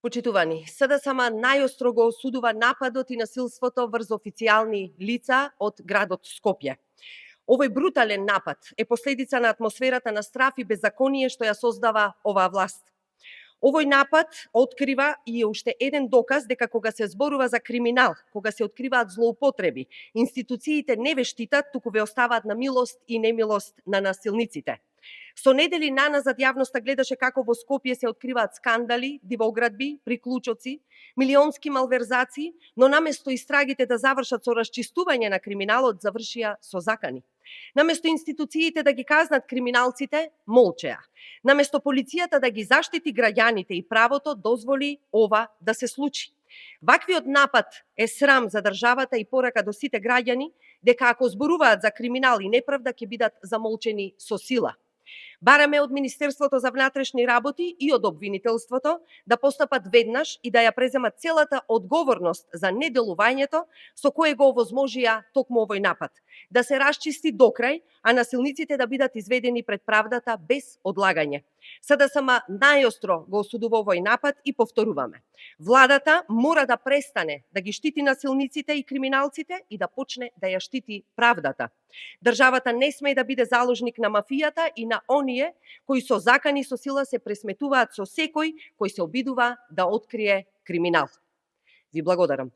Почитувани, СДСМ најостро го осудува нападот и насилството врз официјални лица од градот Скопје. Овој брутален напад е последица на атмосферата на страф и беззаконие што ја создава оваа власт. Овој напад открива и е уште еден доказ дека кога се зборува за криминал, кога се откриваат злоупотреби, институциите не ве штитат, туку ве оставаат на милост и немилост на насилниците. Со недели наназад јавноста гледаше како во Скопје се откриваат скандали, дивоградби, приклучоци, милионски малверзации, но наместо истрагите да завршат со расчистување на криминалот, завршија со закани. Наместо институциите да ги казнат криминалците, молчеа. Наместо полицијата да ги заштити граѓаните и правото, дозволи ова да се случи. Ваквиот напад е срам за државата и порака до сите граѓани дека ако зборуваат за криминал и неправда ќе бидат замолчени со сила. Бараме од Министерството за внатрешни работи и од обвинителството да постапат веднаш и да ја преземат целата одговорност за неделувањето со кое го овозможија токму овој напад. Да се расчисти докрај, а насилниците да бидат изведени пред правдата без одлагање. СДСМ најостро го осудува овој напад и повторуваме. Владата мора да престане да ги штити насилниците и криминалците и да почне да ја штити правдата. Државата не смее да биде заложник на мафијата и на оние кои со закани со сила се пресметуваат со секој кој се обидува да открие криминал. Ви благодарам.